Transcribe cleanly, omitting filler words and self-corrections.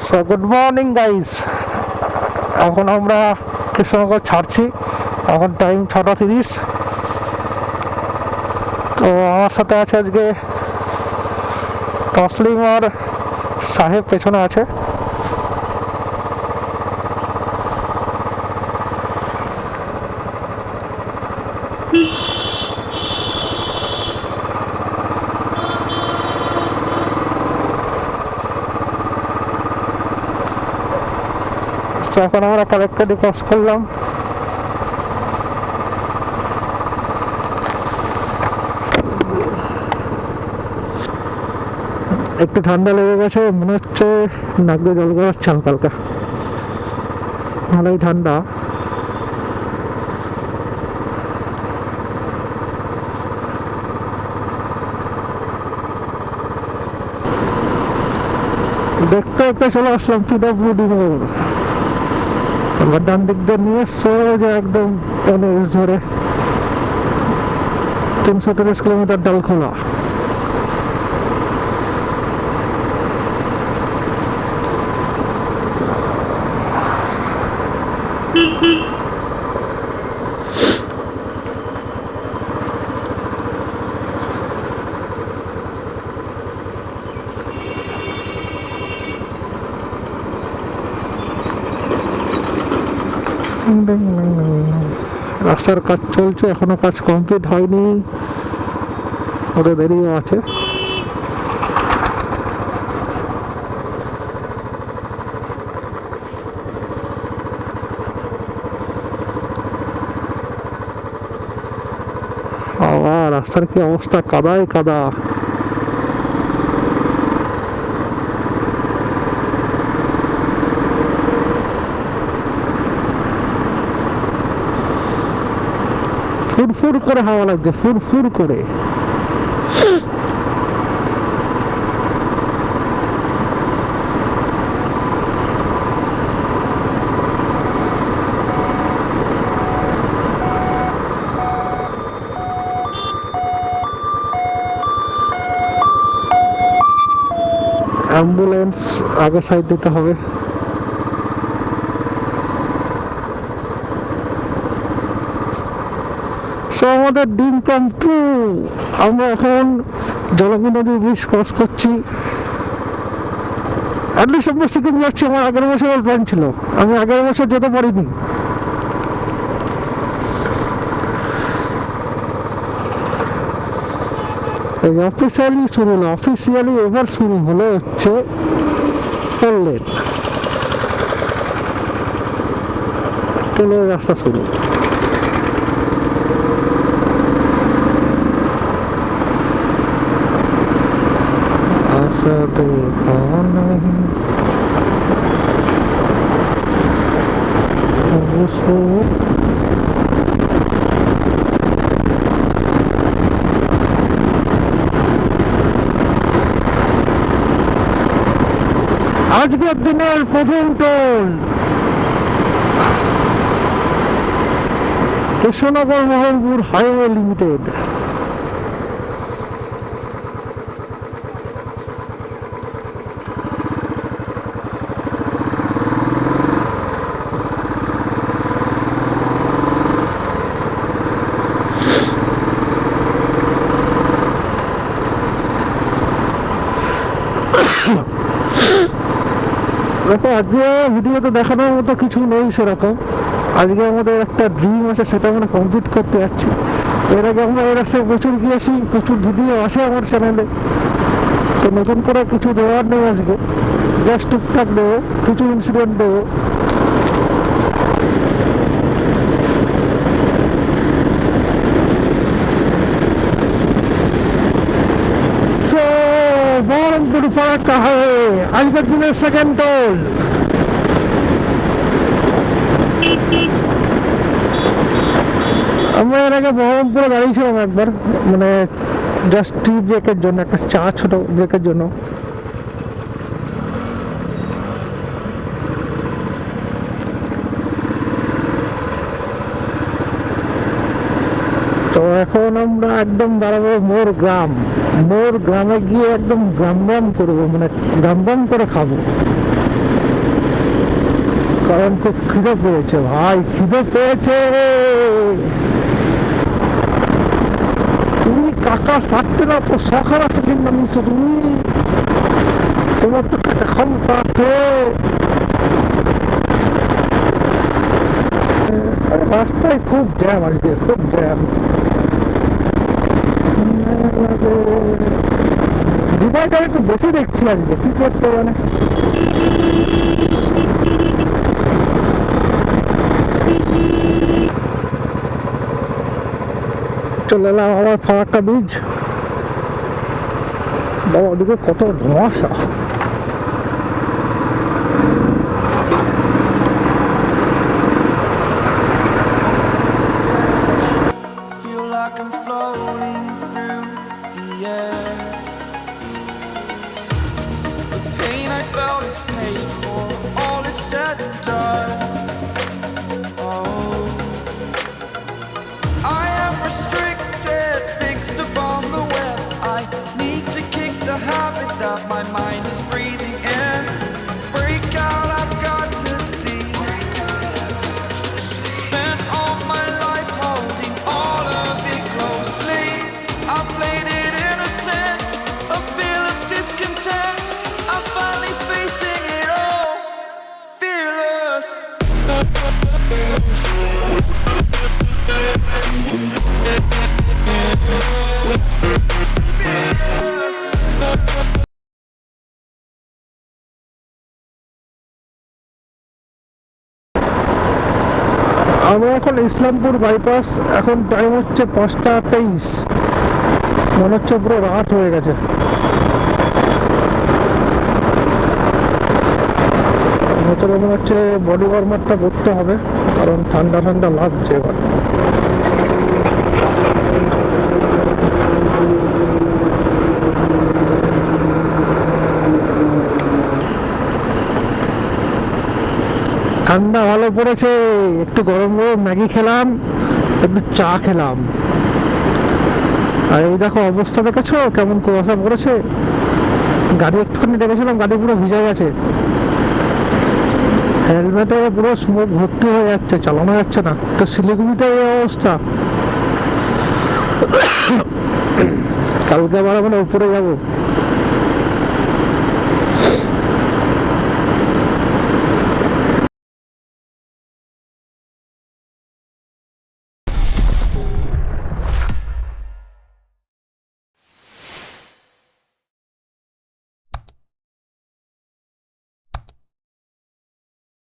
So good morning guys, এখন আমরা কৃষ্ণনগর ছাড়ছি। এখন টাইম 6:30। তো আমার সাথে আছে আজকে তসলিম আর সাহেব পেছনে আছে। এখন আমরা কালেক্টরে ক্রস করলাম। একটু ঠান্ডা লেগে গেছে, মনে হচ্ছে নাকে জল গড়াচ্ছে হালকা হালকা, ভালোই ঠান্ডা। দেখতে দেখতে চলে আসলাম PWD মোড়। আমার ডান দিক দিয়ে নিয়ে সোজা একদম NH ধরে 330 কিলোমিটার ডালখোলা। রাস্তার কাজ চলছে, এখনো কাজ কমপ্লিট হয়নি, ওদের দেরিও আছে। রাস্তার কি অবস্থা, কাদায় কাদা। ফুরফুর করে হাওয়া লাগছে, ফুরফুর করে। অ্যাম্বুলেন্স আগে সাইড দিতে হবে। আমাদের ড্রিম কাম ট্রু। আমরা এখন জলঙ্গি নদীর ব্রিজ ক্রস করছি। অ্যাটলিস্ট আমরা সিকিম যাচ্ছি। আমার আগের বছরের প্ল্যান ছিল, আমি আগের বছর যেতে পারিনি। অফিসিয়ালি শুরু না, অফিসিয়ালি এবার শুরু হলো হচ্ছে 4 লেন ট্রেনের রাস্তা শুরু। আজকের দিনের প্রথম toll Krishnanagar Mohanpur highway limited. দেখো, আজকে ভিডিওতে দেখানোর মতো কিছু নেই সেরকম। আজকে আমাদের একটা ড্রিম আছে, সেটা আমরা কমপ্লিট করতে যাচ্ছি। এর আগে আমরা এই রাস্তায় প্রচুর গিয়েছি, প্রচুর ভিডিও আসে আমার চ্যানেলে। তো নতুন করে কিছু দেওয়ার নেই আজকে, জাস্ট টুকটাক দেবো, কিছু ইনসিডেন্ট দেবো। বহরমপুর ফারাক্কা হাইওয়ে আজকের দিনের সেকেন্ড টোল। আমরা এর আগে বহরমপুরে দাঁড়িয়েছিলাম একবার, মানে জাস্ট টি ব্রেকের জন্য, একটা চা ছোট ব্রেকের জন্য। তো এখন আমরা একদম দাঁড়াবো মোর গ্রাম। মোর গ্রামে গিয়ে একদম গ্রাম গ্রাম করবো, মানে গ্রাম গ্রাম করে খাবো। কারণ খুব খিদে পেয়েছে ভাই, খিদে পেয়েছে। তুমি কাকা সারতে না তো সখার আছে কিন্তু নিছো তুমি, তোমার তো টাকা ক্ষমতা আছে। রাস্তায় খুব জ্যাম আজকে, খুব জ্যাম। ডিভাইডার একটু বেশি দেখছি আজকে, কি করতে মানে। চলে এলাম আমার ফারাক্কা ব্রিজ। বাবা ওদিকে কত ধোঁয়াশা। I'm floating through the air. The pain I felt is paid for, all is said and done. Oh, I am restricted, fixed upon the web. I need to kick the habit that my mind is breathing in. Break out, I've got to see. Spent all my life holding all of it closely. I played it innocent, a feel of discontent. I'm finally facing it all, fearless. আমরা এখন Islampur bypass, এখন time হচ্ছে 5:23। মনে হচ্ছে পুরো রাত হয়ে গেছে। ভেতরে মনে হচ্ছে বডি ওয়ার্মারটা করতে হবে, কারণ ঠান্ডা ঠান্ডা লাগছে এবার। ঠান্ডা ভালো পড়েছে, একটু গরম গরম ম্যাগি খেলাম, একটু চা খেলাম। আর এই দেখো অবস্থা দেখেছো কেমন কুয়াশা পড়েছে। গাড়ি একটুখানি ডেকেছিলাম, গাড়ি পুরো ভিজে গেছে। হেলমেটে পুরো স্মোক ভর্তি হয়ে যাচ্ছে, চালানো যাচ্ছে না। তো শিলিগুড়িতে এই অবস্থা। কালকে আবার আমরা উপরে যাবো।